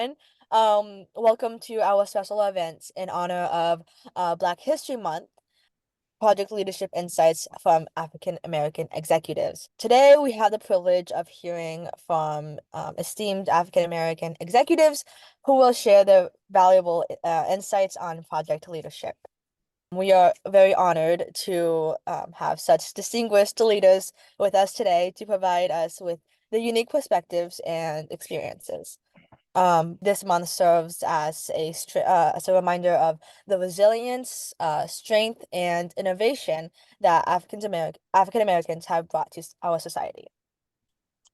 everyone. Welcome to our special event in honor of Black History Month, Project Leadership Insights from African American Executives. Today, we have the privilege of hearing from esteemed African American executives who will share their valuable insights on project leadership. We are very honored to have such distinguished leaders with us today to provide us with the unique perspectives and experiences. This month serves as a reminder of the resilience, strength, and innovation that African Americans have brought to our society.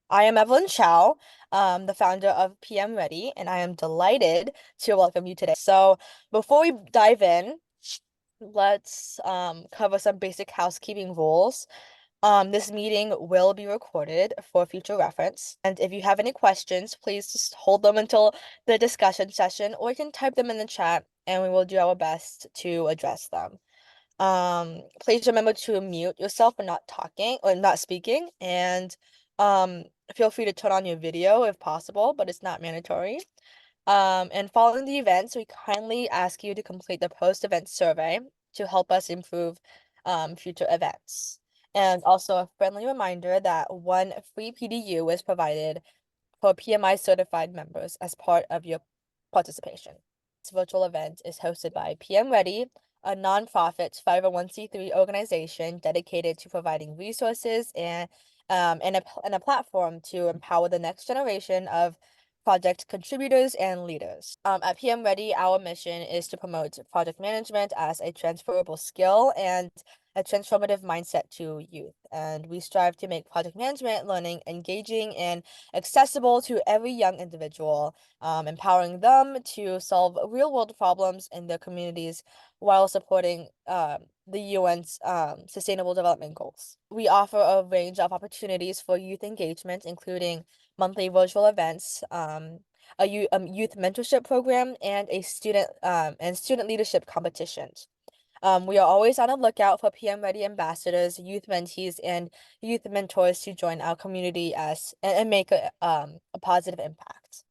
I am Evelyn Chao, the founder of PM Ready, and I am delighted to welcome you today. So before we dive in, let's cover some basic housekeeping rules. This meeting will be recorded for future reference. And if you have any questions, please just hold them until the discussion session, or you can type them in the chat and we will do our best to address them. Please remember to mute yourself when not talking or not speaking, and feel free to turn on your video if possible, but it's not mandatory. And following the events, we kindly ask you to complete the post-event survey to help us improve future events. And also a friendly reminder that one free PDU is provided for PMI certified members as part of your participation. This virtual event is hosted by PM Ready, a nonprofit 501c3 organization dedicated to providing resources and a platform to empower the next generation of project contributors and leaders. At PM Ready, our mission is to promote project management as a transferable skill and a transformative mindset to youth. And we strive to make project management learning engaging and accessible to every young individual, empowering them to solve real-world problems in their communities while supporting the UN's Sustainable Development Goals. We offer a range of opportunities for youth engagement, including monthly virtual events, a youth mentorship program, and student leadership competitions. We are always on the lookout for PM Ready ambassadors, youth mentees, and youth mentors to join our community and make a positive impact.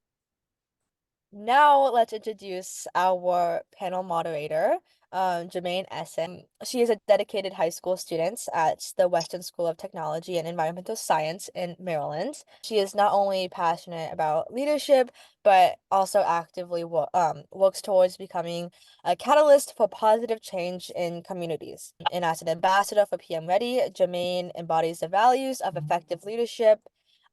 Now let's introduce our panel moderator, Germaine Essen. She is a dedicated high school student at the Western School of Technology and Environmental Science in Maryland. She is not only passionate about leadership, but also actively works towards becoming a catalyst for positive change in communities. And as an ambassador for PM Ready, Germaine embodies the values of effective leadership,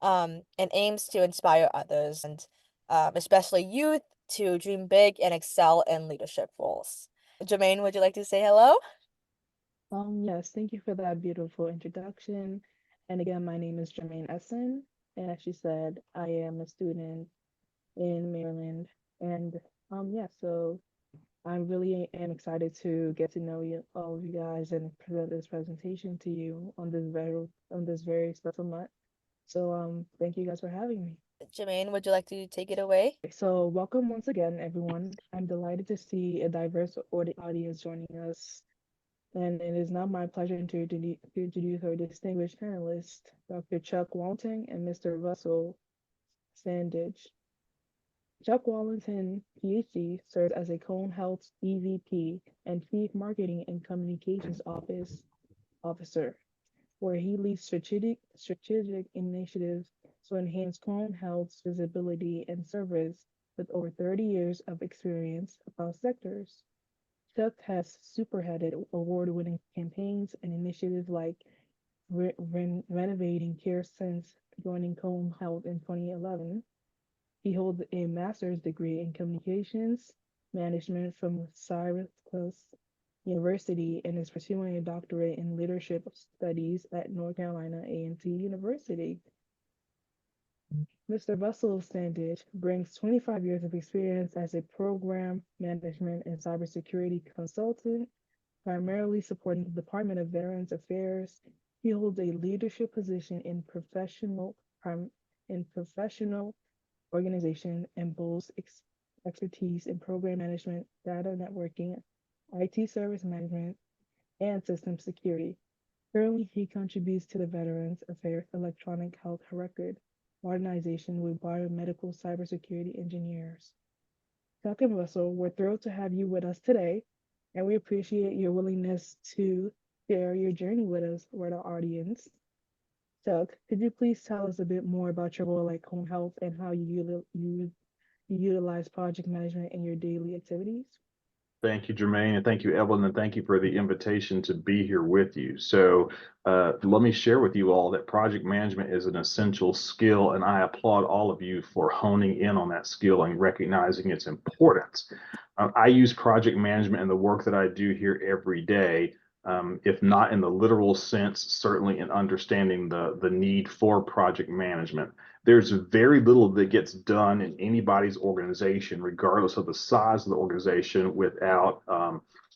and aims to inspire others, and especially youth, to dream big and excel in leadership roles. Germaine, would you like to say hello? Yes, thank you for that beautiful introduction. And again, my name is Germaine Essen, and as she said, I am a student in Maryland. And yeah, so I really am excited to get to know you, all of you guys, and present this presentation to you on this very special month. So thank you guys for having me. Germaine, would you like to take it away? So welcome once again, everyone. I'm delighted to see a diverse audience joining us. And it is now my pleasure to introduce our distinguished panelists, Dr. Chuck Wallington and Mr. Russel Sandidge. Chuck Wallington, PhD, serves as a Cone Health EVP and Chief Marketing and Communications Officer, where he leads strategic initiatives to enhance Cone Health's visibility and service with over 30 years of experience across sectors. Chuck has spearheaded award-winning campaigns and initiatives like renovating care since joining Cone Health in 2011. He holds a master's degree in communications management from Syracuse University and is pursuing a doctorate in leadership studies at North Carolina A&T University. Mr. Russel Sandidge brings 25 years of experience as a program management and cybersecurity consultant, primarily supporting the Department of Veterans Affairs. He holds a leadership position in professional organization and boasts expertise in program management, data networking, IT service management, and system security. Currently, he contributes to the Veterans Affairs electronic health record. modernization with biomedical cybersecurity engineers. Chuck and Russell, we're thrilled to have you with us today, and we appreciate your willingness to share your journey with us, with our audience. Chuck, could you please tell us a bit more about your role at Home Health and how you utilize project management in your daily activities? Thank you, Germaine, and thank you, Evelyn, and thank you for the invitation to be here with you. So let me share with you all that project management is an essential skill, and I applaud all of you for honing in on that skill and recognizing its importance. I use project management in the work that I do here every day, if not in the literal sense, certainly in understanding the need for project management. There's very little that gets done in anybody's organization, regardless of the size of the organization, without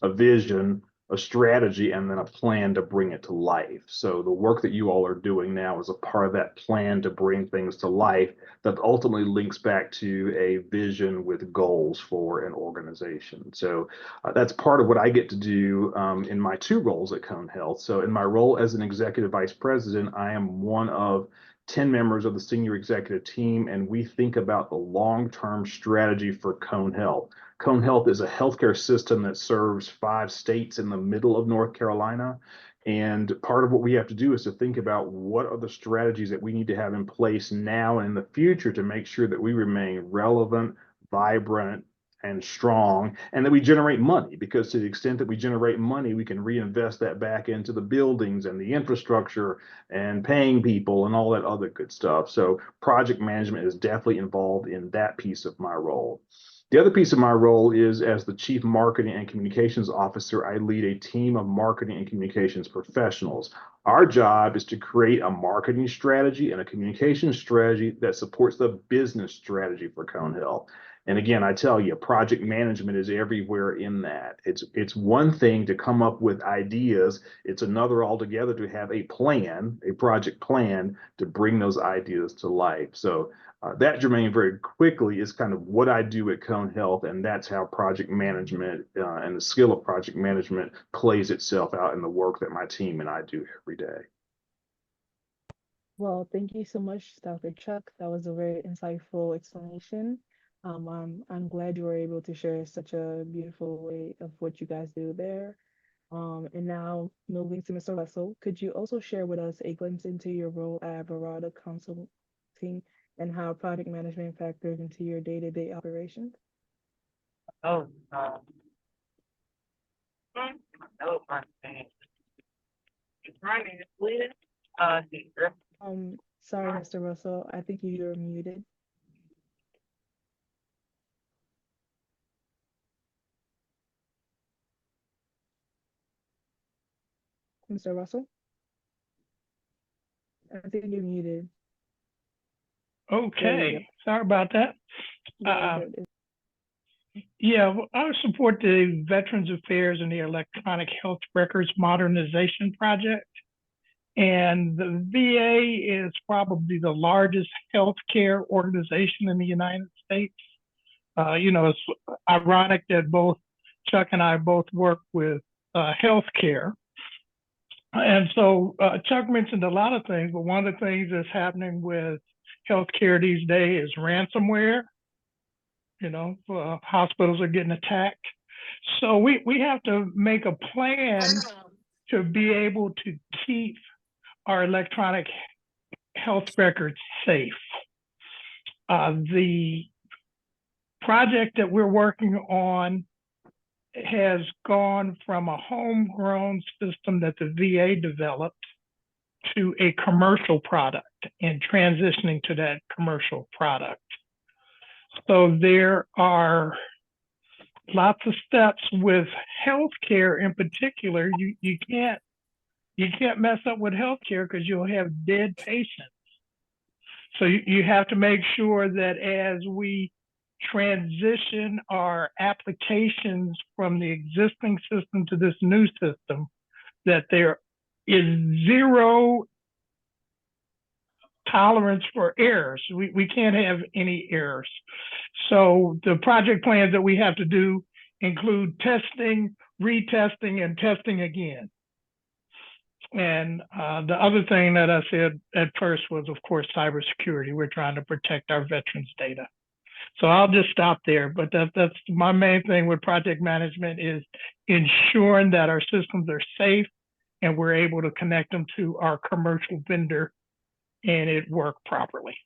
a vision, a strategy, and then a plan to bring it to life. So the work that you all are doing now is a part of that plan to bring things to life that ultimately links back to a vision with goals for an organization. So that's part of what I get to do in my two roles at Cone Health. So in my role as an executive vice president, I am one of 10 members of the senior executive team, and we think about the long-term strategy for Cone Health. Cone Health is a healthcare system that serves 5 states in the middle of North Carolina. And part of what we have to do is to think about what are the strategies that we need to have in place now and in the future to make sure that we remain relevant, vibrant, and strong, and that we generate money, because to the extent that we generate money, we can reinvest that back into the buildings and the infrastructure and paying people and all that other good stuff. So project management is definitely involved in that piece of my role. The other piece of my role is as the Chief Marketing and Communications Officer, I lead a team of marketing and communications professionals. Our job is to create a marketing strategy and a communication strategy that supports the business strategy for Cone Health. And again, I tell you, project management is everywhere in that. It's one thing to come up with ideas. It's another altogether to have a plan, a project plan to bring those ideas to life. So that, Germaine, very quickly is kind of what I do at Cone Health, and that's how project management and the skill of project management plays itself out in the work that my team and I do every day. Well, thank you so much, Dr. Chuck. That was a very insightful explanation. I'm glad you were able to share such a beautiful way of what you guys do there. And now moving to Mr. Russell, could you also share with us a glimpse into your role at Varada Consulting and how project management factors into your day-to-day operations? Oh, no, my name is Lynn. Here. Sorry, Mr. Russell, I think you're muted. Mr. Russell? I think you're muted. Okay, sorry about that. Yeah, I support the Veterans Affairs and the Electronic Health Records Modernization Project. And the VA is probably the largest healthcare organization in the United States. It's ironic that both Chuck and I both work with healthcare. And so Chuck mentioned a lot of things, but one of the things that's happening with healthcare these days is ransomware. Hospitals are getting attacked. So we have to make a plan to be able to keep our electronic health records safe. The project that we're working on has gone from a homegrown system that the VA developed to a commercial product and transitioning to that commercial product. So there are lots of steps with healthcare in particular. You can't mess up with healthcare because you'll have dead patients. So you have to make sure that as we transition our applications from the existing system to this new system, that there is zero tolerance for errors. We can't have any errors. So the project plans that we have to do include testing, retesting, and testing again. And the other thing that I said at first was, of course, cybersecurity. We're trying to protect our veterans' data. So I'll just stop there. But that's my main thing with project management is ensuring that our systems are safe and we're able to connect them to our commercial vendor and it work properly.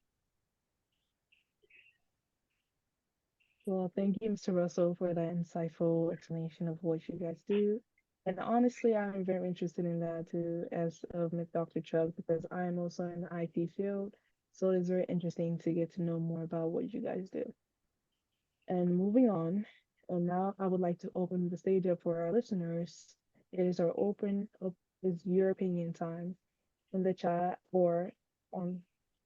Well, thank you, Mr. Russell, for that insightful explanation of what you guys do. And honestly, I'm very interested in that too, as of Dr. Chuck, because I am also in the IT field. So it's very interesting to get to know more about what you guys do. And moving on, and now I would like to open the stage up for our listeners. It is our is your opinion time in the chat or on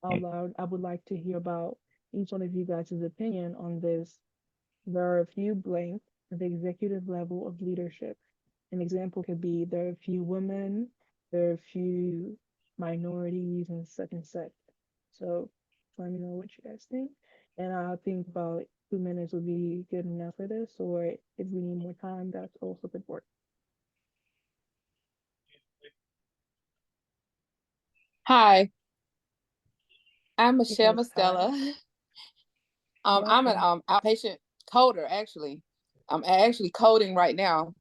out loud. I would like to hear about each one of you guys' opinion on this. There are a few blank at the executive level of leadership. An example could be there are a few women, there are a few minorities, and such and such. So let me know what you guys think. And I think about 2 minutes would be good enough for this, or if we need more time, that's also good work. Hi, I'm Michelle Yes, hi. Mastella. I'm an Welcome. outpatient coder, actually. I'm actually coding right now,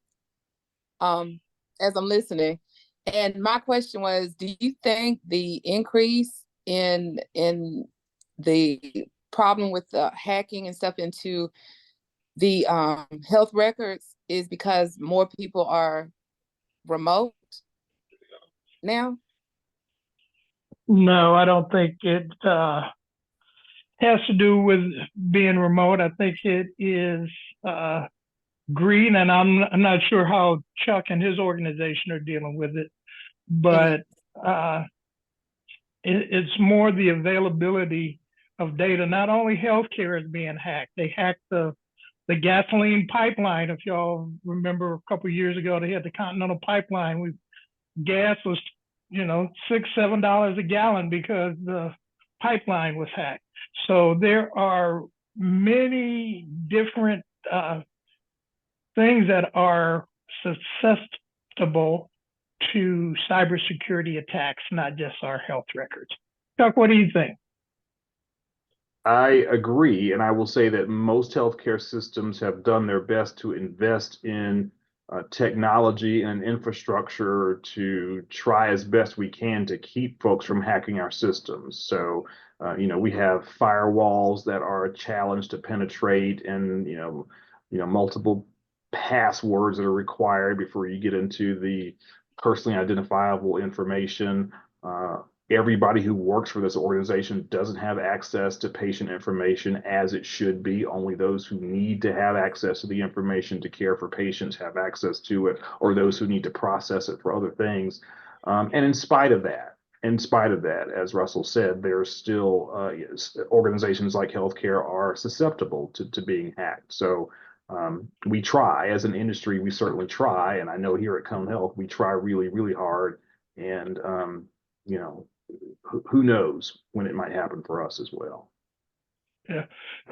as I'm listening. And my question was, do you think the increase in the problem with the hacking and stuff into the health records is because more people are remote now? No, I don't think it has to do with being remote. I think it is greed, and I'm not sure how Chuck and his organization are dealing with it, but it's more the availability of data. Not only healthcare is being hacked, they hacked the gasoline pipeline. If y'all remember a couple of years ago, they had the Continental Pipeline. Gas was, $6-7 a gallon because the pipeline was hacked. So there are many different things that are susceptible to cybersecurity attacks, not just our health records. Chuck, what do you think? I agree, and I will say that most healthcare systems have done their best to invest in technology and infrastructure to try as best we can to keep folks from hacking our systems. So, we have firewalls that are a challenge to penetrate, and multiple passwords that are required before you get into the personally identifiable information. Everybody who works for this organization doesn't have access to patient information as it should be. Only those who need to have access to the information to care for patients have access to it, or those who need to process it for other things. And in spite of that, as Russell said, there's still organizations like healthcare are susceptible to being hacked. So we try as an industry, we certainly try. And I know here at Cone Health, we try really, really hard. And, who knows when it might happen for us as well. Yeah.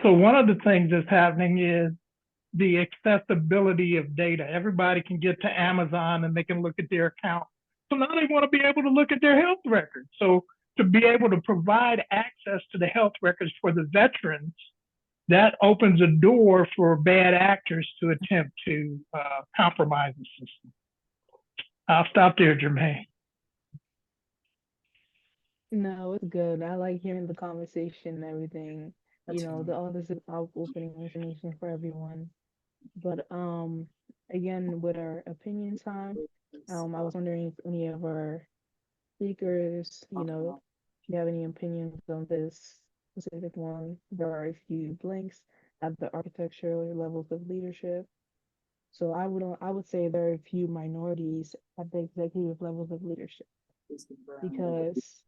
So one of the things that's happening is the accessibility of data. Everybody can get to Amazon and they can look at their account. So now they want to be able to look at their health records. So to be able to provide access to the health records for the veterans, that opens a door for bad actors to attempt to compromise the system. I'll stop there, Germaine. No, it's good. I like hearing the conversation and everything. All this is opening information for everyone. But again, with our opinion time, I was wondering if any of our speakers, if you have any opinions on this specific one. There are a few blanks at the architectural levels of leadership. So I would say there are a few minorities at the executive levels of leadership, because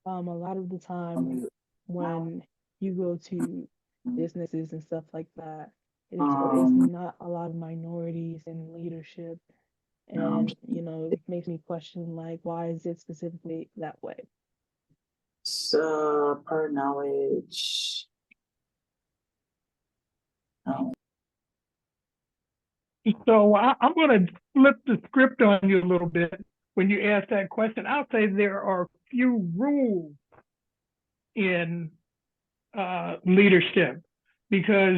a lot of the time when you go to businesses and stuff like that, it's not a lot of minorities in leadership. And, it makes me question, like, why is it specifically that way? So, per knowledge. So I'm going to flip the script on you a little bit. when you ask that question, I'll say there are few rules in leadership, because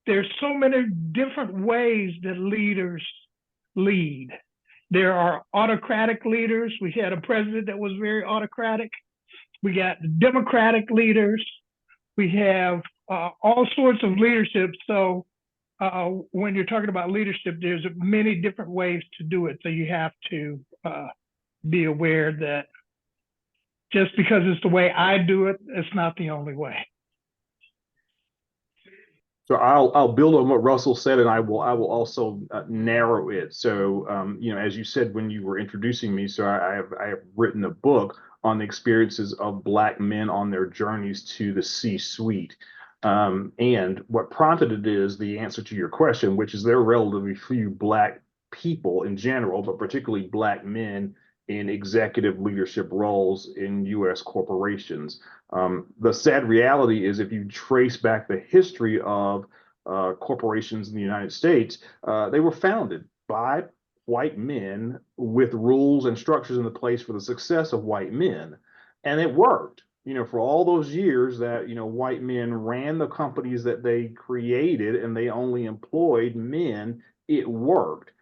there's so many different ways that leaders lead. There are autocratic leaders. We had a president that was very autocratic. We got democratic leaders. We have all sorts of leadership. So when you're talking about leadership, there's many different ways to do it. So you have to be aware that just because it's the way I do it, it's not the only way. So I'll build on what Russell said, and I will also narrow it. So as you said when you were introducing me, so I have written a book on the experiences of Black men on their journeys to the C-suite. And what prompted it is the answer to your question, which is there are relatively few Black people in general, but particularly Black men in executive leadership roles in U.S. corporations. The sad reality is if you trace back the history of corporations in the United States, they were founded by white men with rules and structures in place for the success of white men. And it worked. For all those years that, white men ran the companies that they created and they only employed men, it worked.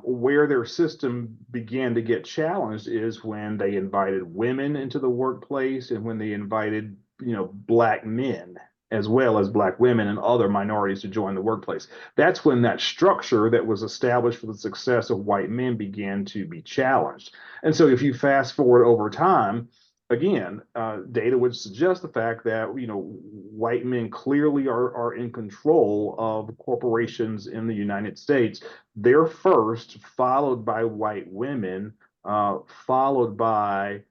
Where their system began to get challenged is when they invited women into the workplace and when they invited, Black men as well as Black women and other minorities to join the workplace. That's when that structure that was established for the success of white men began to be challenged. And so if you fast forward over time, again, data would suggest the fact that, white men clearly are in control of corporations in the United States. They're first, followed by white women, followed by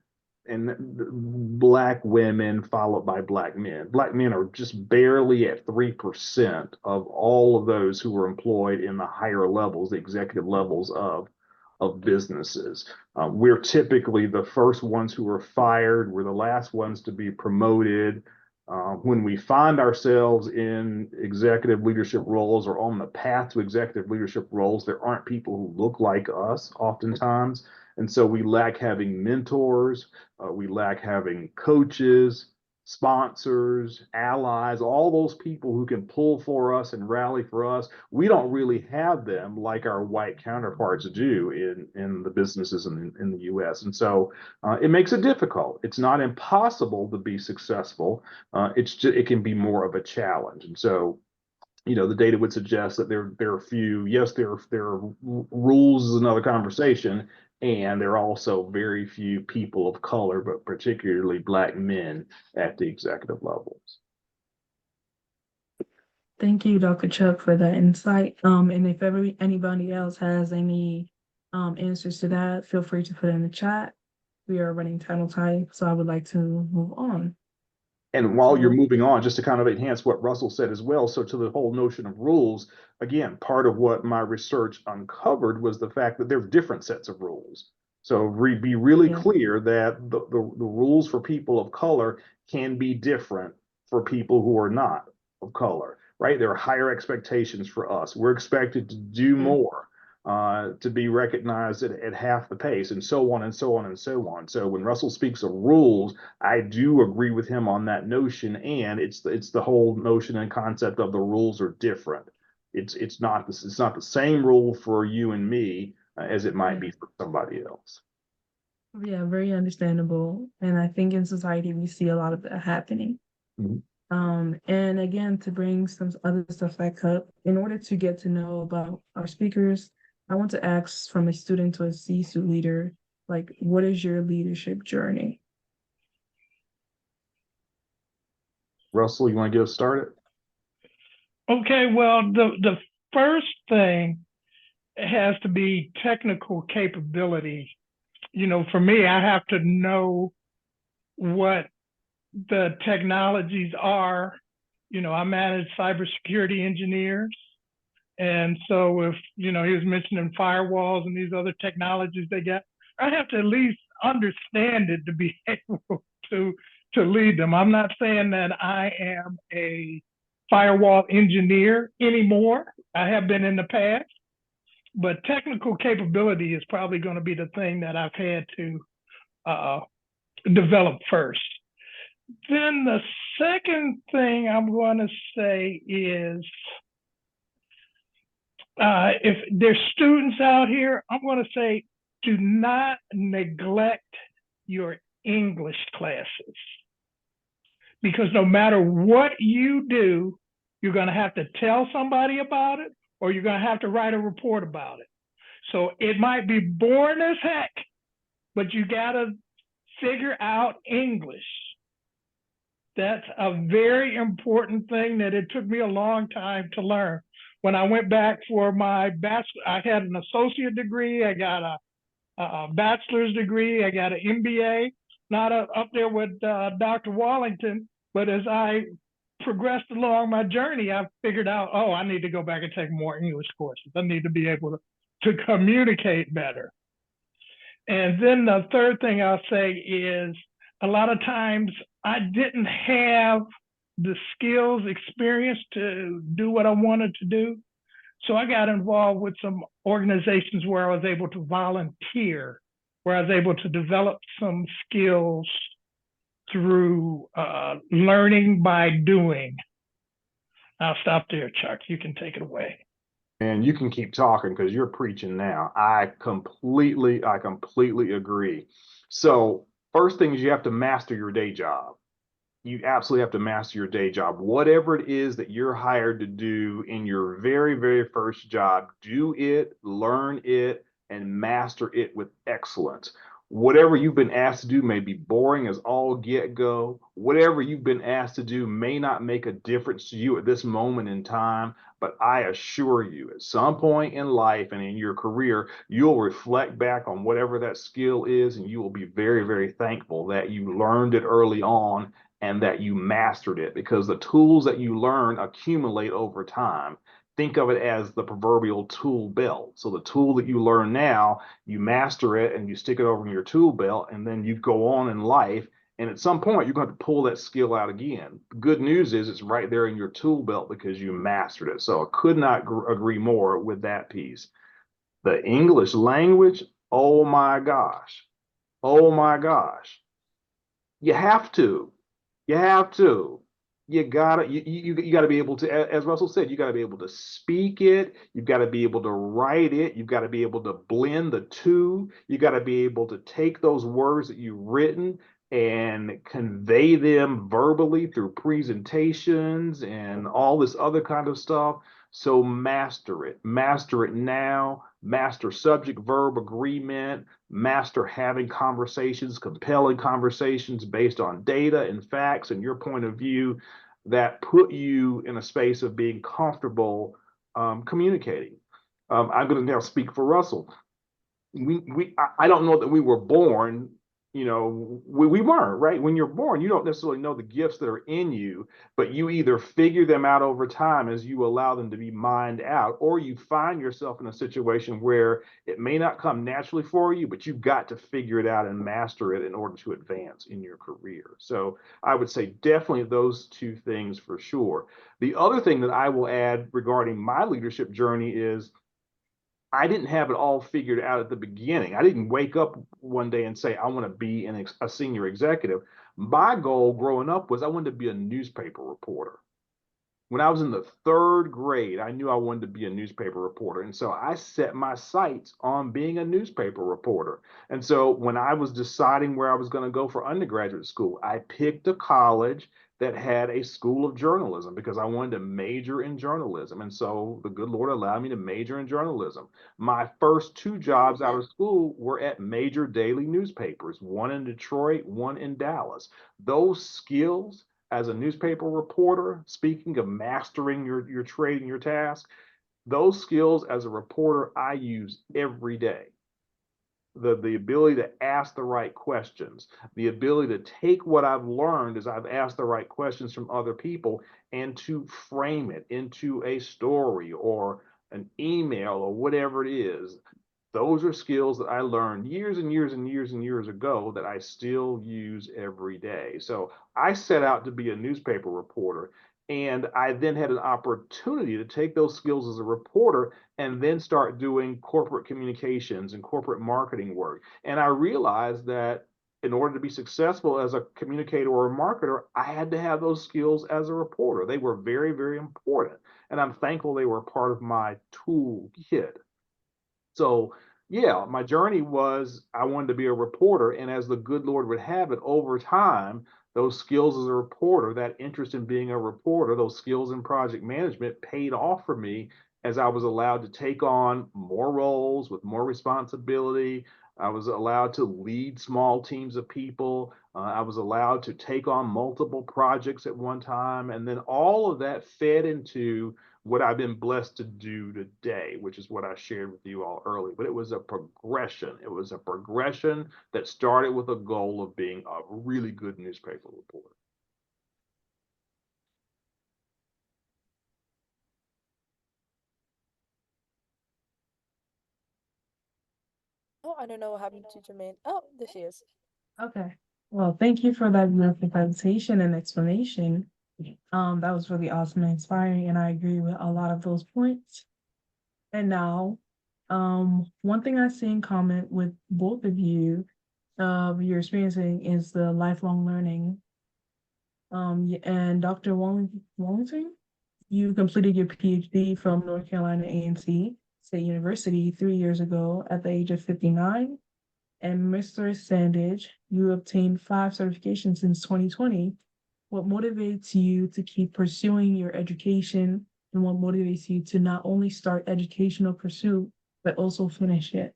Black women, followed by Black men. Black men are just barely at 3% of all of those who are employed in the higher levels, the executive levels of businesses. We're typically the first ones who are fired. We're the last ones to be promoted. When we find ourselves in executive leadership roles or on the path to executive leadership roles, there aren't people who look like us oftentimes. And so we lack having mentors. We lack having coaches, sponsors, allies, all those people who can pull for us and rally for us. We don't really have them like our white counterparts do in the businesses in the US. And so it makes it difficult. It's not impossible to be successful. It can be more of a challenge. And so the data would suggest that there are few. Yes, there are rules is another conversation, and there are also very few people of color, but particularly Black men at the executive levels. Thank you, Dr. Chuck, for that insight. And if anybody else has any answers to that, feel free to put it in the chat. We are running time, so I would like to move on. And while you're moving on, just to kind of enhance what Russell said as well, so to the whole notion of rules, again, part of what my research uncovered was the fact that there are different sets of rules. So be really clear that the rules for people of color can be different for people who are not of color, right? There are higher expectations for us. We're expected to do more. To be recognized at half the pace, and so on and so on and so on. So when Russell speaks of rules, I do agree with him on that notion, and it's the whole notion and concept of the rules are different. It's not the same rule for you and me as it might be for somebody else. Yeah, very understandable. And I think in society we see a lot of that happening. Mm-hmm. And again, to bring some other stuff back up, in order to get to know about our speakers, I want to ask from a student to a C-suite leader, like, what is your leadership journey? Russell, you want to get us started? Okay, well, the first thing has to be technical capability. For me, I have to know what the technologies are. I manage cybersecurity engineers. And so if, he was mentioning firewalls and these other technologies they got, I have to at least understand it to be able to lead them. I'm not saying that I am a firewall engineer anymore. I have been in the past, but technical capability is probably going to be the thing that I've had to develop first. Then the second thing I'm going to say is, if there's students out here, I'm going to say, do not neglect your English classes. Because no matter what you do, you're going to have to tell somebody about it, or you're going to have to write a report about it. So it might be boring as heck, but you got to figure out English. That's a very important thing that it took me a long time to learn. When I went back for my bachelor, I had an associate degree, I got a bachelor's degree, I got an MBA, not up there with Dr. Wallington, but as I progressed along my journey, I figured out, oh, I need to go back and take more English courses. I need to be able to communicate better. And then the third thing I'll say is, a lot of times I didn't have the skills, experience to do what I wanted to do. So I got involved with some organizations where I was able to volunteer, where I was able to develop some skills through learning by doing. I'll stop there, Chuck. You can take it away. And you can keep talking because you're preaching now. I completely agree. So first thing is you have to master your day job. You absolutely have to master your day job. Whatever it is that you're hired to do in your very, very first job, do it, learn it, and master it with excellence. Whatever you've been asked to do may be boring as all get go. Whatever you've been asked to do may not make a difference to you at this moment in time, but I assure you, at some point in life and in your career, you'll reflect back on whatever that skill is, and you will be very, very thankful that you learned it early on and that you mastered it, because the tools that you learn accumulate over time. Think of it as the proverbial tool belt. So the tool that you learn now, you master it and you stick it over in your tool belt, and then you go on in life. And at some point, you're going to pull that skill out again. The good news is it's right there in your tool belt because you mastered it. So I could not agree more with that piece. The English language, oh my gosh. Oh my gosh. You have to. You have to. You gotta be able to, as Russell said, you gotta be able to speak it. You've got to be able to write it. You've got to be able to blend the two. You got to be able to take those words that you've written and convey them verbally through presentations and all this other kind of stuff. So master it. Master it now. Master subject verb agreement. Master having conversations, compelling conversations based on data and facts and your point of view that put you in a space of being comfortable communicating. I'm going to now speak for Russell. I don't know that we were born, we weren't, right? When you're born, you don't necessarily know the gifts that are in you, but you either figure them out over time as you allow them to be mined out, or you find yourself in a situation where it may not come naturally for you, but you've got to figure it out and master it in order to advance in your career. So I would say definitely those two things for sure. The other thing that I will add regarding my leadership journey is I didn't have it all figured out at the beginning. I didn't wake up one day and say, I want to be a senior executive. My goal growing up was I wanted to be a newspaper reporter. When I was in the third grade, I knew I wanted to be a newspaper reporter. And so I set my sights on being a newspaper reporter. And so when I was deciding where I was going to go for undergraduate school, I picked a college that had a school of journalism because I wanted to major in journalism. And so the good Lord allowed me to major in journalism. My first two jobs out of school were at major daily newspapers, one in Detroit, one in Dallas. Those skills as a newspaper reporter, speaking of mastering your trade and your task, those skills as a reporter I use every day. The ability to ask the right questions, the ability to take what I've learned as I've asked the right questions from other people and to frame it into a story or an email or whatever it is. Those are skills that I learned years and years and years and years ago that I still use every day. So I set out to be a newspaper reporter. And I then had an opportunity to take those skills as a reporter and then start doing corporate communications and corporate marketing work. And I realized that in order to be successful as a communicator or a marketer, I had to have those skills as a reporter. They were very, very important. And I'm thankful they were part of my toolkit. So, yeah, my journey was I wanted to be a reporter. And as the good Lord would have it, over time, those skills as a reporter, that interest in being a reporter, those skills in project management paid off for me as I was allowed to take on more roles with more responsibility. I was allowed to lead small teams of people. I was allowed to take on multiple projects at one time. And then all of that fed into what I've been blessed to do today, which is what I shared with you all earlier. But it was a progression. It was a progression that started with a goal of being a really good newspaper reporter. Oh, I don't know what happened to Germaine. Oh, there she is. Okay. Well, thank you for that beautiful presentation and explanation. That was really awesome and inspiring, and I agree with a lot of those points. And now, one thing I see in common with both of you, you're experiencing is the lifelong learning. And Dr. Wallington, you completed your PhD from North Carolina A&T State University 3 years ago at the age of 59. And Mr. Sandidge, you obtained 5 certifications since 2020. What motivates you to keep pursuing your education, and what motivates you to not only start educational pursuit, but also finish it?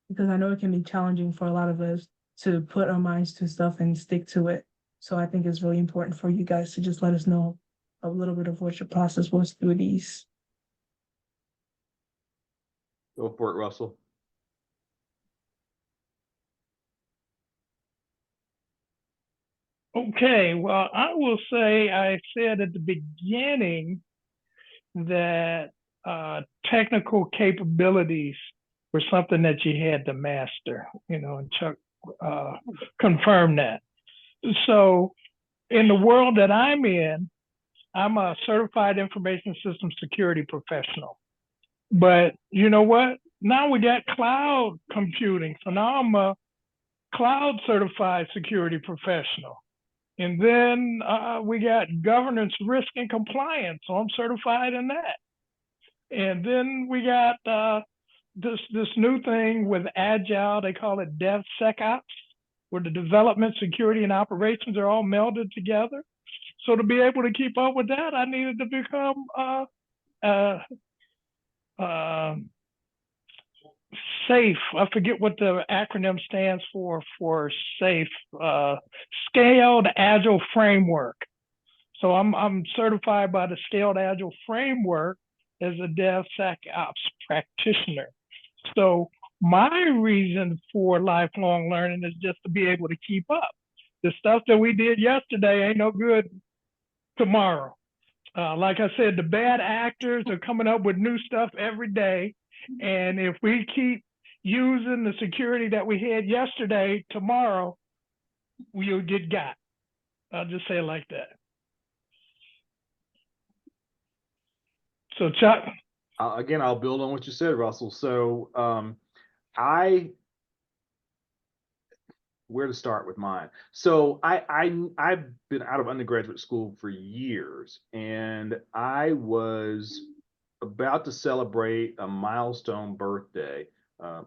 Because I know it can be challenging for a lot of us to put our minds to stuff and stick to it. So I think it's really important for you guys to just let us know a little bit of what your process was through these. Go for it, Russell. Okay, well, I will say I said at the beginning that technical capabilities were something that you had to master, and Chuck confirmed that. So in the world that I'm in, I'm a certified information system security professional. But you know what? Now we got cloud computing. So now I'm a cloud certified security professional. And then we got governance, risk, and compliance. So I'm certified in that. And then we got this new thing with Agile. They call it DevSecOps, where the development, security, and operations are all melded together. So to be able to keep up with that, I needed to become SAFE. I forget what the acronym stands for SAFE, Scaled Agile Framework. So I'm certified by the Scaled Agile Framework as a DevSecOps practitioner. So my reason for lifelong learning is just to be able to keep up. The stuff that we did yesterday ain't no good tomorrow. Like I said, the bad actors are coming up with new stuff every day. And if we keep using the security that we had yesterday, tomorrow, we'll get got. I'll just say it like that. So Chuck? Again, I'll build on what you said, Russell. So where to start with mine? So I've been out of undergraduate school for years, and I was about to celebrate a milestone birthday,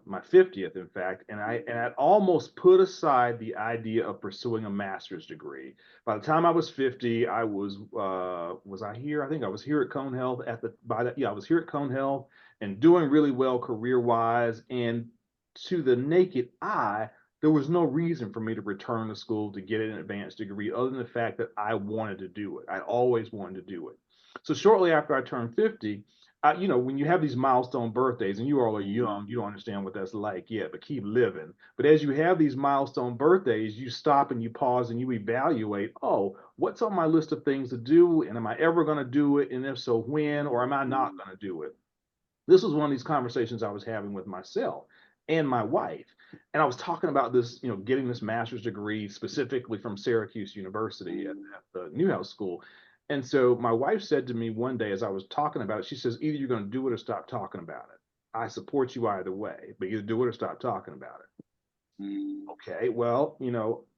my 50th, in fact, and I'd almost put aside the idea of pursuing a master's degree. By the time I was 50, I was I here? I think I was here at Cone Health I was here at Cone Health and doing really well career-wise, and to the naked eye, there was no reason for me to return to school to get an advanced degree other than the fact that I wanted to do it. I always wanted to do it. So shortly after I turned 50, when you have these milestone birthdays, and you all are young, you don't understand what that's like yet, but keep living. But as you have these milestone birthdays, you stop and you pause and you evaluate, oh, what's on my list of things to do? And am I ever going to do it? And if so, when? Or am I not going to do it? This was one of these conversations I was having with myself and my wife. And I was talking about this, getting this master's degree specifically from Syracuse University at the Newhouse School. And so my wife said to me one day as I was talking about it, she says, either you're going to do it or stop talking about it. I support you either way, but either do it or stop talking about it. Okay, well,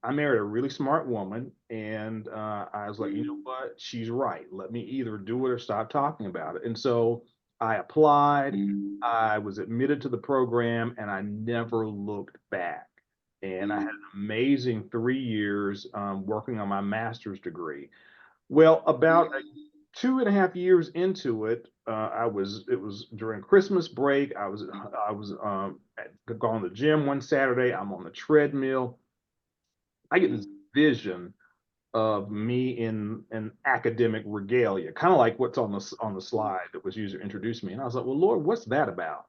I married a really smart woman, and I was like, you know what? She's right. Let me either do it or stop talking about it. And so I applied, I was admitted to the program, and I never looked back. And I had an amazing 3 years working on my master's degree. Well, about 2.5 years into it, it was during Christmas break. I was going to the gym one Saturday. I'm on the treadmill. I get this vision of me in an academic regalia, kind of like what's on the slide that was used to introduce me. And I was like, well, Lord, what's that about?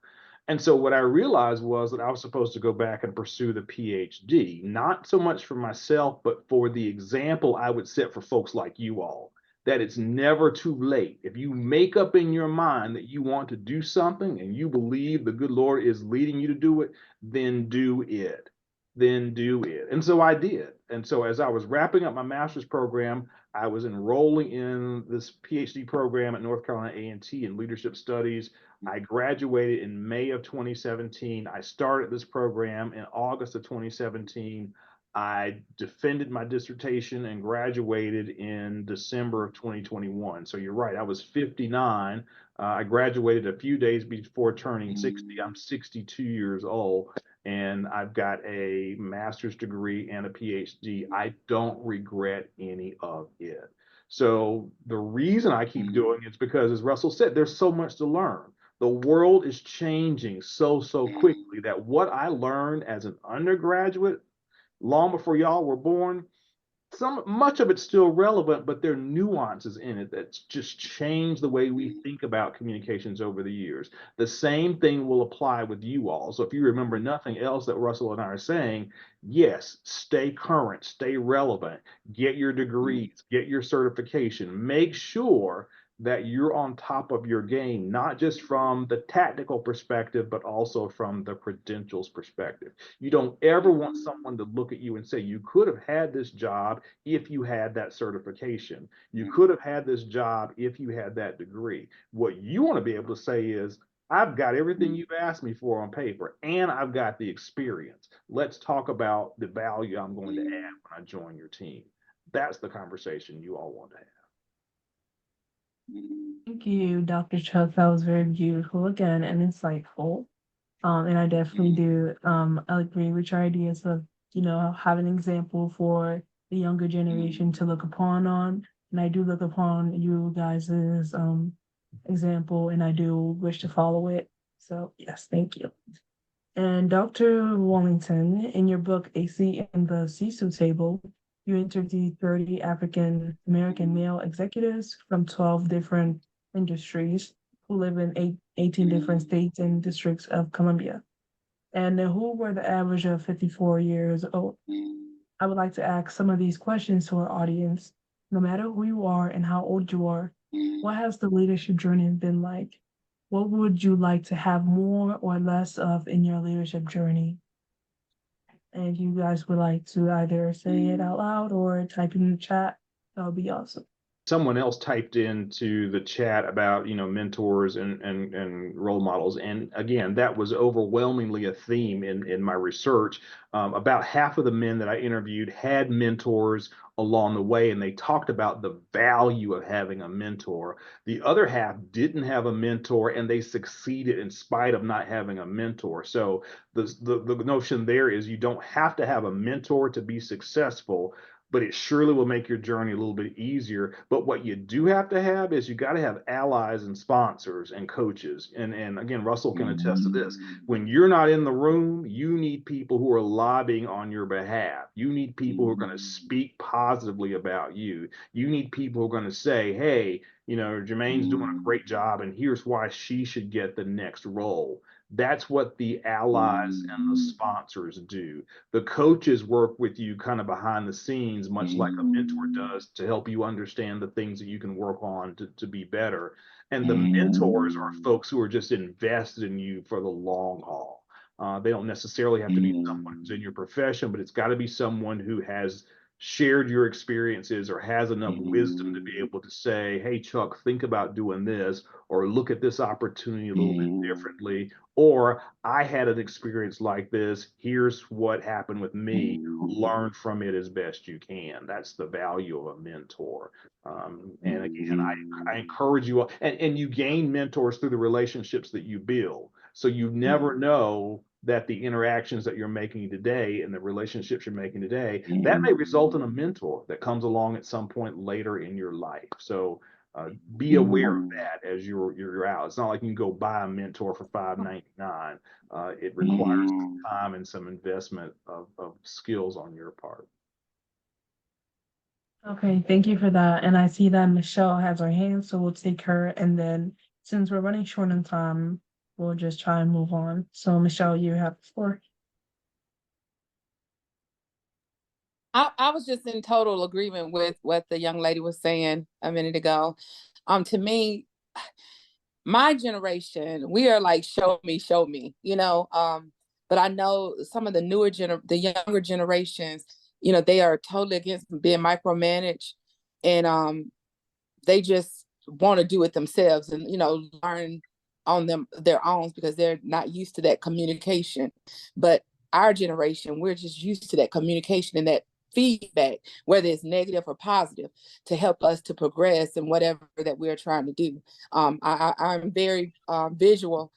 And so what I realized was that I was supposed to go back and pursue the PhD, not so much for myself, but for the example I would set for folks like you all, that it's never too late. If you make up in your mind that you want to do something and you believe the good Lord is leading you to do it, then do it. Then do it. And so I did. And so as I was wrapping up my master's program, I was enrolling in this PhD program at North Carolina A&T in leadership studies. I graduated in May of 2017. I started this program in August of 2017. I defended my dissertation and graduated in December of 2021. So you're right, I was 59. I graduated a few days before turning 60. I'm 62 years old, and I've got a master's degree and a PhD. I don't regret any of it. So the reason I keep doing it is because, as Russell said, there's so much to learn. The world is changing so quickly that what I learned as an undergraduate long before y'all were born, much of it's still relevant, but there are nuances in it that's just changed the way we think about communications over the years. The same thing will apply with you all. So if you remember nothing else that Russell and I are saying, yes, stay current, stay relevant, get your degrees, get your certification, make sure that you're on top of your game, not just from the tactical perspective, but also from the credentials perspective. You don't ever want someone to look at you and say, you could have had this job if you had that certification. You could have had this job if you had that degree. What you want to be able to say is, I've got everything you've asked me for on paper, and I've got the experience. Let's talk about the value I'm going to add when I join your team. That's the conversation you all want to have. Thank you, Dr. Chuck. That was very beautiful again and insightful. And I definitely do agree with your ideas of, have an example for the younger generation to look upon on. And I do look upon you guys' example, and I do wish to follow it. So yes, thank you. And Dr. Wallington, in your book, A Seat in the CISO Table, you interviewed 30 African American male executives from 12 different industries who live in 18 different states and districts of Columbia, and who were the average of 54 years old. I would like to ask some of these questions to our audience. No matter who you are and how old you are, what has the leadership journey been like? What would you like to have more or less of in your leadership journey? And you guys would like to either say it out loud or type in the chat, that would be awesome. Someone else typed into the chat about mentors and role models, and again, that was overwhelmingly a theme in my research. About half of the men that I interviewed had mentors along the way, and they talked about the value of having a mentor. The other half didn't have a mentor, and they succeeded in spite of not having a mentor. So the notion there is you don't have to have a mentor to be successful, but it surely will make your journey a little bit easier. But what you do have to have is you got to have allies and sponsors and coaches. And again, Russell can attest to this. When you're not in the room, you need people who are lobbying on your behalf. You need people who are going to speak positively about you. You need people who are going to say, hey, Germaine's doing a great job, and here's why she should get the next role. That's what the allies and the sponsors do. The coaches work with you kind of behind the scenes, much like a mentor does, to help you understand the things that you can work on to be better. And the mentors are folks who are just invested in you for the long haul. They don't necessarily have to be someone who's in your profession, but it's got to be someone who has shared your experiences or has enough wisdom to be able to say, hey, Chuck, think about doing this, or look at this opportunity a little bit differently, or I had an experience like this. Here's what happened with me. Learn from it as best you can. That's the value of a mentor. And again, I encourage you all, and you gain mentors through the relationships that you build. So you never know that the interactions that you're making today and the relationships you're making today, that may result in a mentor that comes along at some point later in your life. So be aware of that as you're out. It's not like you can go buy a mentor for $5.99. It requires some time and some investment of skills on your part. Okay, thank you for that. And I see that Michelle has her hand, so we'll take her. And then since we're running short on time, we'll just try and move on. So Michelle, you have the floor. I was just in total agreement with what the young lady was saying a minute ago. To me, my generation, we are like, show me, you know. But I know some of the the younger generations, you know, they are totally against being micromanaged, and they just want to do it themselves and, you know, learn on their own because they're not used to that communication. But our generation, we're just used to that communication and that feedback, whether it's negative or positive, to help us to progress in whatever that we're trying to do. I'm very visual,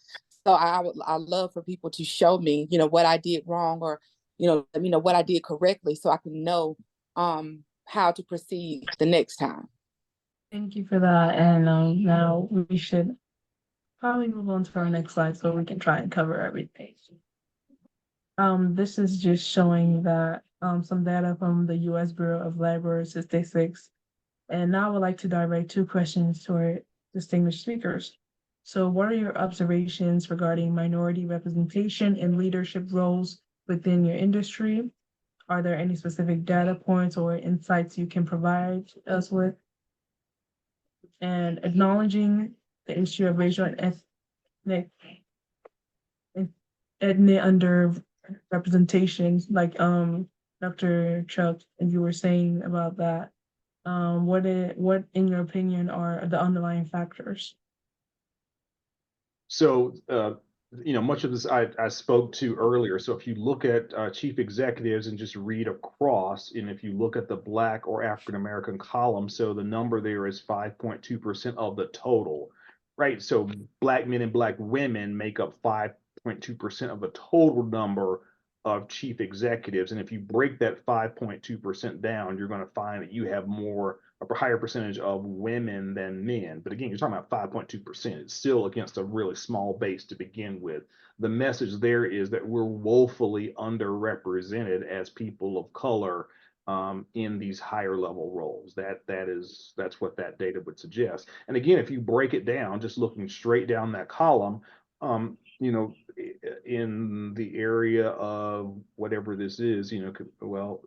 so I love for people to show me, you know, what I did wrong, or you know what I did correctly, so I can know how to proceed the next time. Thank you for that. And now we should probably move on to our next slide so we can try and cover everything. This is just showing that some data from the U.S. Bureau of Labor Statistics. And now I would like to direct two questions to our distinguished speakers. So what are your observations regarding minority representation in leadership roles within your industry? Are there any specific data points or insights you can provide us with? And acknowledging the issue of racial and ethnic under representations, like Dr. Chuck, and you were saying about that. What in your opinion are the underlying factors? So, you know, much of this I spoke to earlier. So if you look at chief executives and just read across, and if you look at the Black or African American column, so the number there is 5.2% of the total, right? So Black men and Black women make up 5.2% of the total number of chief executives. And if you break that 5.2% down, you're going to find that you have a higher percentage of women than men. But again, you're talking about 5.2%. It's still against a really small base to begin with. The message there is that we're woefully underrepresented as people of color in these higher level roles. That's what that data would suggest. And again, if you break it down, just looking straight down that column, you know, in the area of whatever this is, you know, well,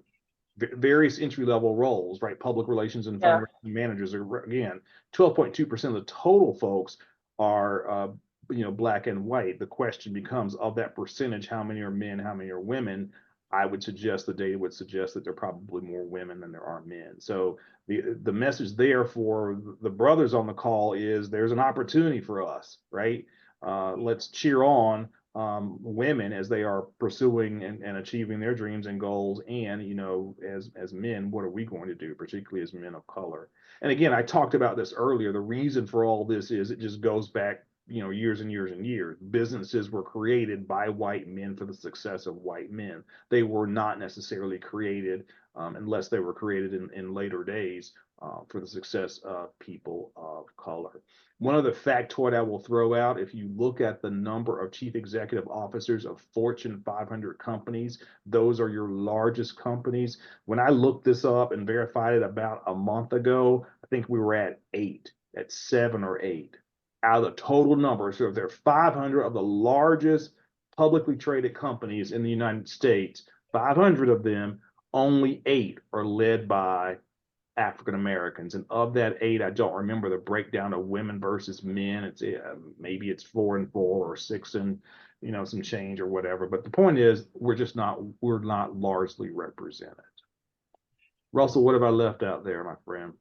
various entry level roles, right? Public relations and fundraising managers are, again, 12.2% of the total folks are, you know, Black and white. The question becomes, of that percentage, how many are men, how many are women? I would suggest the data would suggest that there are probably more women than there are men. So the message there for the brothers on the call is there's an opportunity for us, right? Let's cheer on women as they are pursuing and achieving their dreams and goals. And, you know, as men, what are we going to do, particularly as men of color? And again, I talked about this earlier. The reason for all this is it just goes back, you know, years and years and years. Businesses were created by white men for the success of white men. They were not necessarily created, unless they were created in later days, for the success of people of color. One other factoid I will throw out, if you look at the number of chief executive officers of Fortune 500 companies, those are your largest companies. When I looked this up and verified it about a month ago, I think we were at 7 or 8 out of the total number. So if there are 500 of the largest publicly traded companies in the United States, 500 of them, only 8 are led by African Americans. And of that 8, I don't remember the breakdown of women versus men. It's maybe it's 4 and 4 or 6 and, you know, some change or whatever. But the point is, we're not largely represented. Russell, what have I left out there, my friend?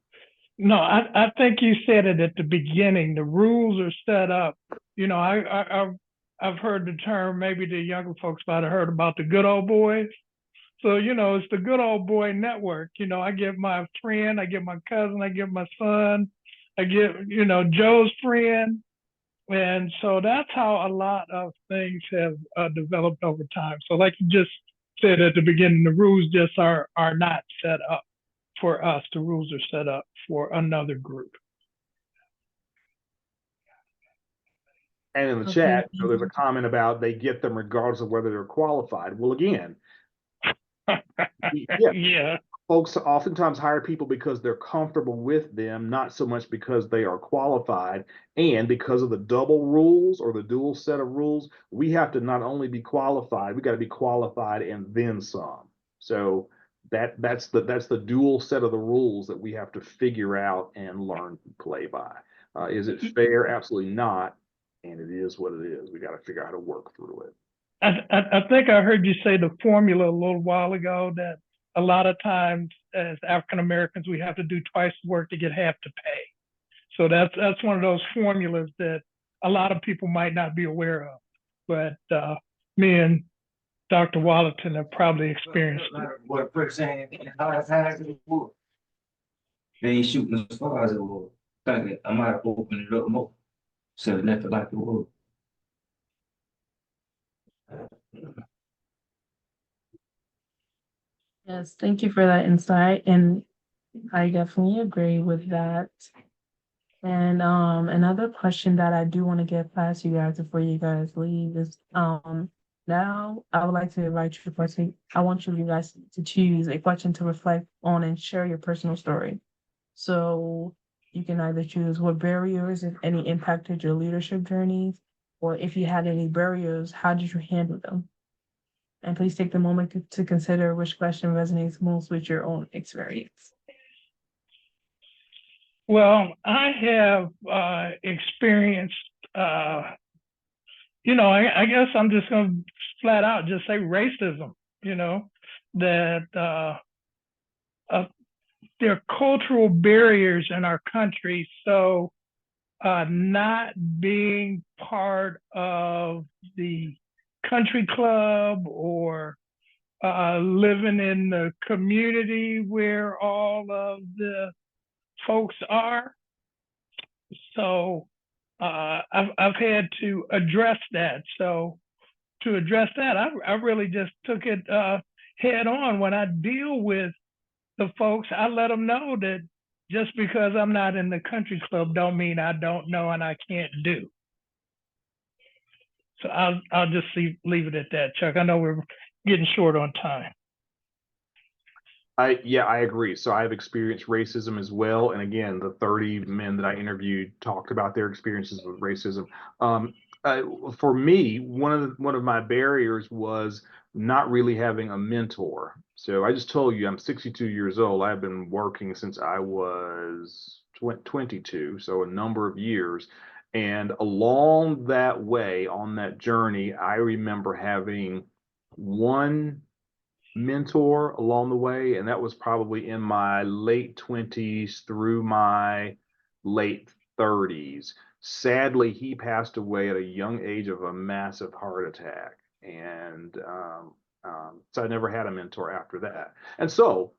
No, I think you said it at the beginning. The rules are set up. You know, I've heard the term, maybe the younger folks might have heard about the good old boys. So, you know, it's the good old boy network. You know, I get my friend, I get my cousin, I get my son, I get, you know, Joe's friend. And so that's how a lot of things have developed over time. So like you just said at the beginning, the rules just are not set up for us. The rules are set up for another group. And in the Okay. chat, you know, there's a comment about they get them regardless of whether they're qualified. Well, again, yeah, Yeah. folks oftentimes hire people because they're comfortable with them, not so much because they are qualified. And because of the double rules or the dual set of rules, we have to not only be qualified, we got to be qualified and then some. So that's the dual set of the rules that we have to figure out and learn to play by. Is it fair? Absolutely not. And it is what it is. We got to figure out how to work through it. I think I heard you say the formula a little while ago that a lot of times as African Americans, we have to do twice the work to get half the pay. So that's one of those formulas that a lot of people might not be aware of. But me and Dr. Wallington have probably experienced it. What first saying, they ain't shooting as far as it was. Thinking I might have opened it up more. So it left it like it was. Yes, thank you for that insight, and I definitely agree with that. And another question that I do want to get past you guys before you guys leave is now I would like to invite you to question. I want you guys to choose a question to reflect on and share your personal story. So you can either choose what barriers, if any, impacted your leadership journeys, or if you had any barriers, how did you handle them? And please take the moment to consider which question resonates most with your own experience. Well, I have experienced, you know, I guess I'm just going to flat out just say racism, you know, that there are cultural barriers in our country. So not being part of the country club or living in the community where all of the folks are. So I've had to address that. So to address that, I really just took it head on. When I deal with the folks, I let them know that just because I'm not in the country club don't mean I don't know and I can't do. So I'll just leave it at that, Chuck. I know we're getting short on time. I agree. So I have experienced racism as well. And again, the 30 men that I interviewed talked about their experiences with racism. For me, one of my barriers was not really having a mentor. So I just told you I'm 62 years old. I've been working since I was 22, so a number of years. And along that way, on that journey, I remember having one mentor along the way, and that was probably in my late 20s through my late 30s. Sadly, he passed away at a young age of a massive heart attack, and so I never had a mentor after that. And so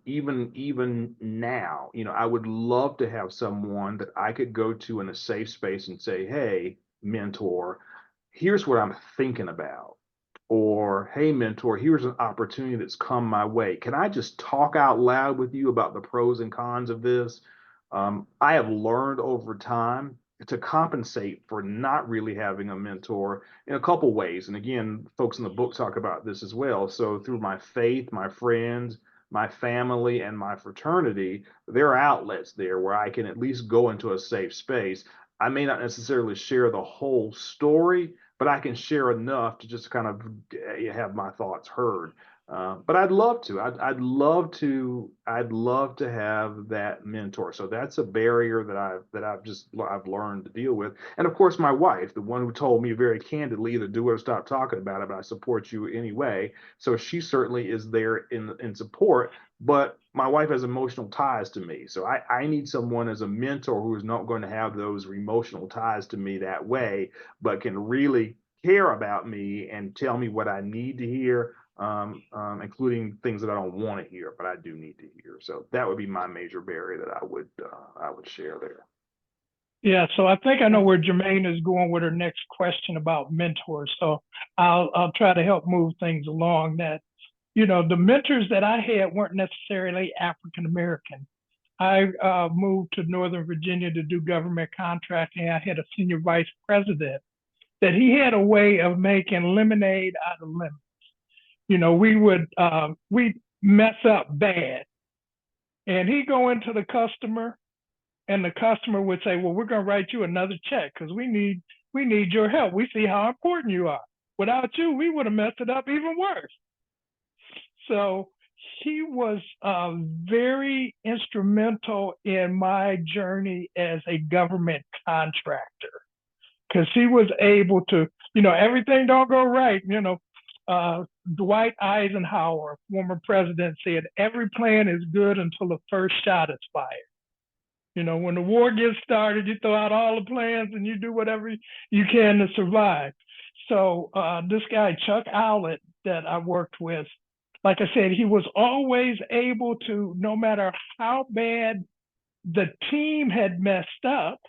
even now, you know, I would love to have someone that I could go to in a safe space and say, "Hey, mentor, here's what I'm thinking about." Or, "Hey, mentor, here's an opportunity that's come my way. Can I just talk out loud with you about the pros and cons of this?" I have learned over time to compensate for not really having a mentor in a couple ways. And again, folks in the book talk about this as well. So through my faith, my friends, my family, and my fraternity, there are outlets there where I can at least go into a safe space. I may not necessarily share the whole story, but I can share enough to just kind of have my thoughts heard. But I'd love to. I'd love to. I'd love to have that mentor. So that's a barrier that I've learned to deal with. And of course, my wife, the one who told me very candidly to do it or stop talking about it, but I support you anyway. So she certainly is there in support. But my wife has emotional ties to me. So I need someone as a mentor who is not going to have those emotional ties to me that way, but can really care about me and tell me what I need to hear, including things that I don't want to hear, but I do need to hear. So that would be my major barrier that I would share there. Yeah, so I think I know where Germaine is going with her next question about mentors. So I'll try to help move things along. That, you know, the mentors that I had weren't necessarily African American. I moved to Northern Virginia to do government contracting. I had a senior vice president that he had a way of making lemonade out of lemons. You know, we'd mess up bad, and he'd go into the customer, and the customer would say, well, we're going to write you another check because we need your help. We see how important you are. Without you, we would have messed it up even worse. So he was very instrumental in my journey as a government contractor, because he was able to, you know, everything don't go right. You know, Dwight Eisenhower, former president, said every plan is good until the first shot is fired. You know, when the war gets started, you throw out all the plans and you do whatever you can to survive. So this guy, Chuck Owlett, that I worked with, like I said, he was always able to, no matter how bad the team had messed up,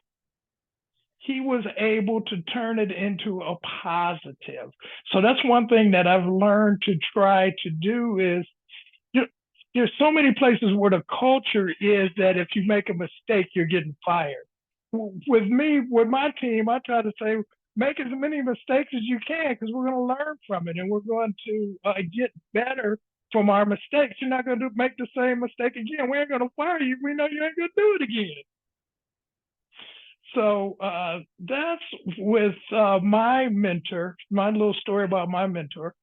he was able to turn it into a positive. So that's one thing that I've learned to try to do is, there's so many places where the culture is that if you make a mistake, you're getting fired. With me, with my team, I try to say, make as many mistakes as you can because we're going to learn from it and we're going to get better from our mistakes. You're not going to make the same mistake again. We ain't going to fire you. We know you ain't going to do it again. So that's with my mentor, my little story about my mentor.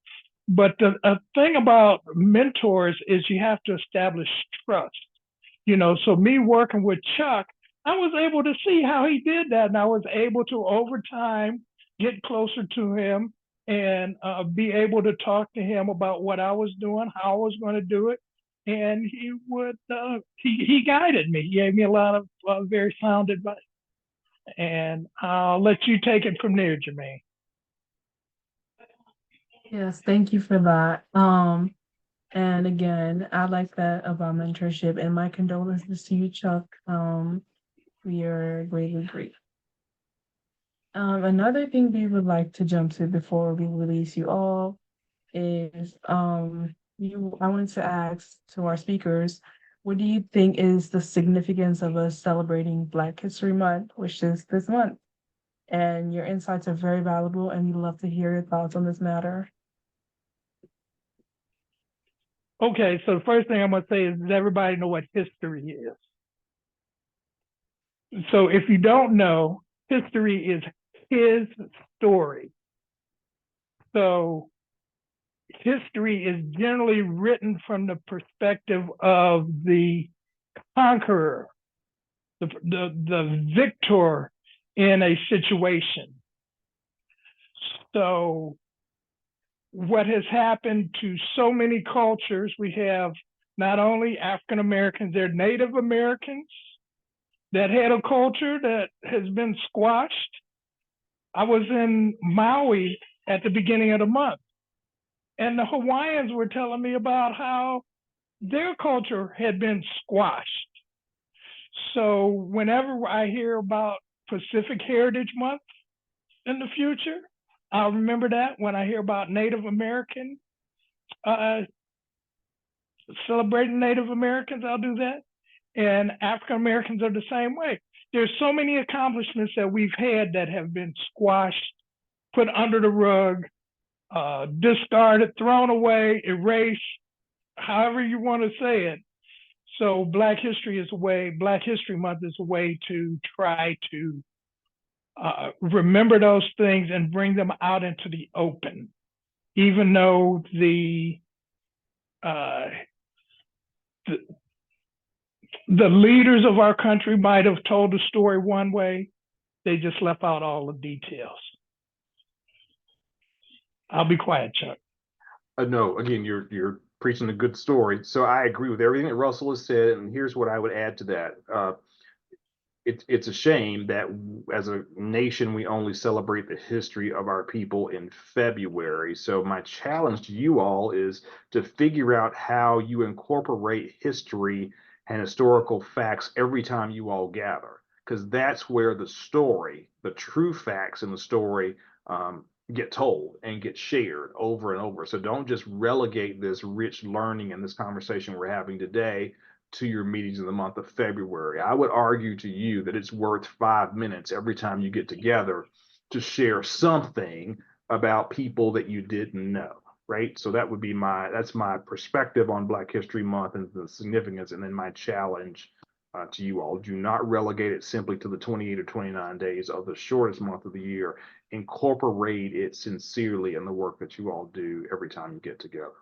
But the thing about mentors is you have to establish trust. You know, so me working with Chuck, I was able to see how he did that. And I was able to, over time, get closer to him and be able to talk to him about what I was doing, how I was going to do it. And he would, he guided me. He gave me a lot of very sound advice. And I'll let you take it from there, Germaine. Yes, thank you for that. And again, I like that about mentorship, and my condolences to you, Chuck. We are greatly grieved. Another thing we would like to jump to before we release you all is I wanted to ask to our speakers, what do you think is the significance of us celebrating Black History Month, which is this month? And your insights are very valuable, and we'd love to hear your thoughts on this matter. Okay, so the first thing I'm going to say is, does everybody know what history is? So if you don't know, history is his story. So history is generally written from the perspective of the conqueror, the victor in a situation. So what has happened to so many cultures, we have not only African Americans, they're Native Americans that had a culture that has been squashed. I was in Maui at the beginning of the month, and the Hawaiians were telling me about how their culture had been squashed. So whenever I hear about Pacific Heritage Month in the future, I'll remember that. When I hear about Native American, celebrating Native Americans, I'll do that. And African Americans are the same way. There's so many accomplishments that we've had that have been squashed, put under the rug, discarded, thrown away, erased, however you want to say it. So Black History Month is a way to try to remember those things and bring them out into the open, even though the the, the leaders of our country might have told the story one way. They just left out all the details. I'll be quiet, Chuck. No, again, you're preaching a good story. So I agree with everything that Russell has said, and here's what I would add to that. It's a shame that as a nation we only celebrate the history of our people in February. So my challenge to you all is to figure out how you incorporate history and historical facts every time you all gather, because that's where the story, the true facts in the story, get told and get shared over and over. So don't just relegate this rich learning and this conversation we're having today to your meetings in the month of February. I would argue to you that it's worth 5 minutes every time you get together to share something about people that you didn't know, right? So that would be that's my perspective on Black History Month and the significance, and then my challenge to you all. Do not relegate it simply to the 28 or 29 days of the shortest month of the year. Incorporate it sincerely in the work that you all do every time you get together.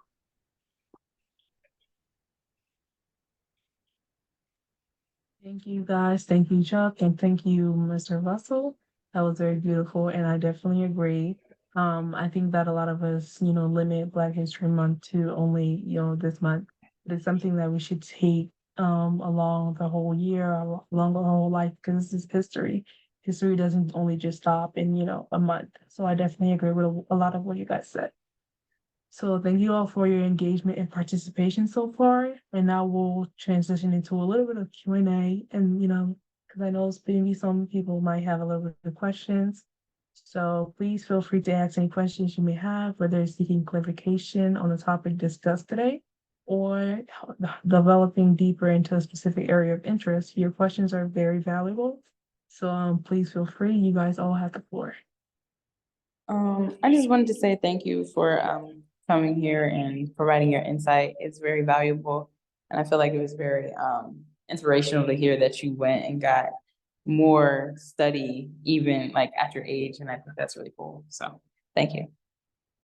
Thank you guys. Thank you, Chuck, and thank you, Mr. Russell. That was very beautiful, and I definitely agree. I think that a lot of us, limit Black History Month to only, this month. But it's something that we should take along the whole year, along the whole life, because this is history. History doesn't only just stop in, a month. So I definitely agree with a lot of what you guys said. So thank you all for your engagement and participation so far. And now we'll transition into a little bit of Q&A. And, because I know maybe some people might have a little bit of questions. So please feel free to ask any questions you may have, whether it's seeking clarification on the topic discussed today or developing deeper into a specific area of interest. Your questions are very valuable. So please feel free. You guys all have the floor. I just wanted to say thank you for coming here and providing your insight. It's very valuable. And I feel like it was very inspirational to hear that you went and got more study, even like at your age. And I think that's really cool. So thank you.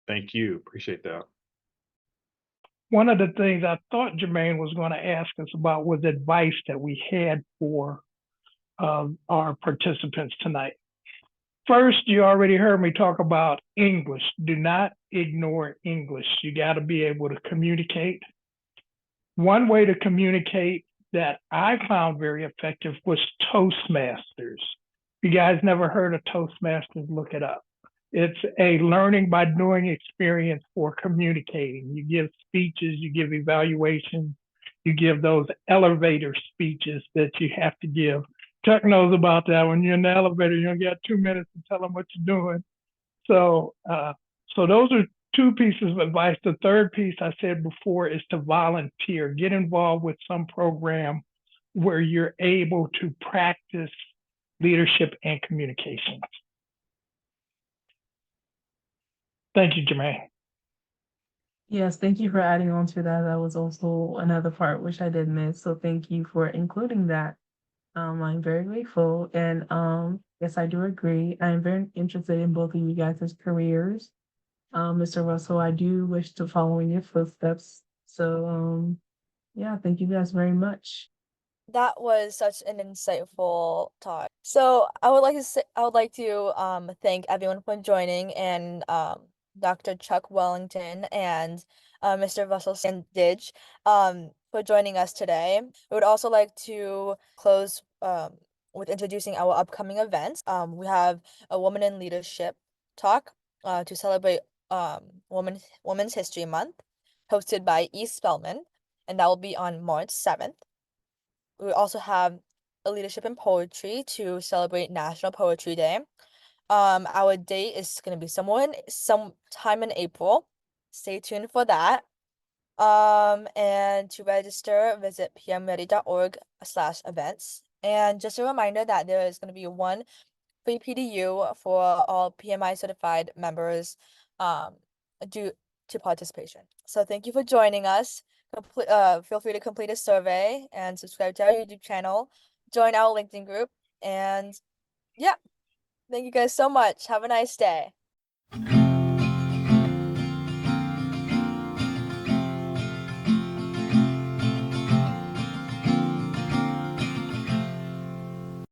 Thank you. Appreciate that. One of the things I thought Germaine was going to ask us about was advice that we had for our participants tonight. First, you already heard me talk about English. Do not ignore English. You got to be able to communicate. One way to communicate that I found very effective was Toastmasters. If you guys never heard of Toastmasters, look it up. It's a learning by doing experience for communicating. You give speeches, you give evaluations, you give those elevator speeches that you have to give. Chuck knows about that. When you're in the elevator, you only got 2 minutes to tell them what you're doing. So those are two pieces of advice. The third piece I said before is to volunteer. Get involved with some program where you're able to practice leadership and communications. Thank you, Germaine. Yes, thank you for adding on to that. That was also another part which I did miss. So thank you for including that. I'm very grateful. And yes, I do agree. I'm very interested in both of you guys' careers. Mr. Russell, I do wish to follow in your footsteps. So yeah, thank you guys very much. That was such an insightful talk. So I would like to thank everyone for joining, and Dr. Chuck Wallington and Mr. Russell Sandidge for joining us today. We would also like to close with introducing our upcoming events. We have a Woman in Leadership talk to celebrate Women's History Month, hosted by E. Spellman, and that will be on March 7th. We also have a Leadership in Poetry to celebrate National Poetry Day. Our date is going to be sometime in April. Stay tuned for that. And to register, visit pmready.org/events. And just a reminder that there is going to be one free PDU for all PMI certified members due to participation. So thank you for joining us. Feel free to complete a survey and subscribe to our YouTube channel, join our LinkedIn group, and yeah, thank you guys so much. Have a nice day.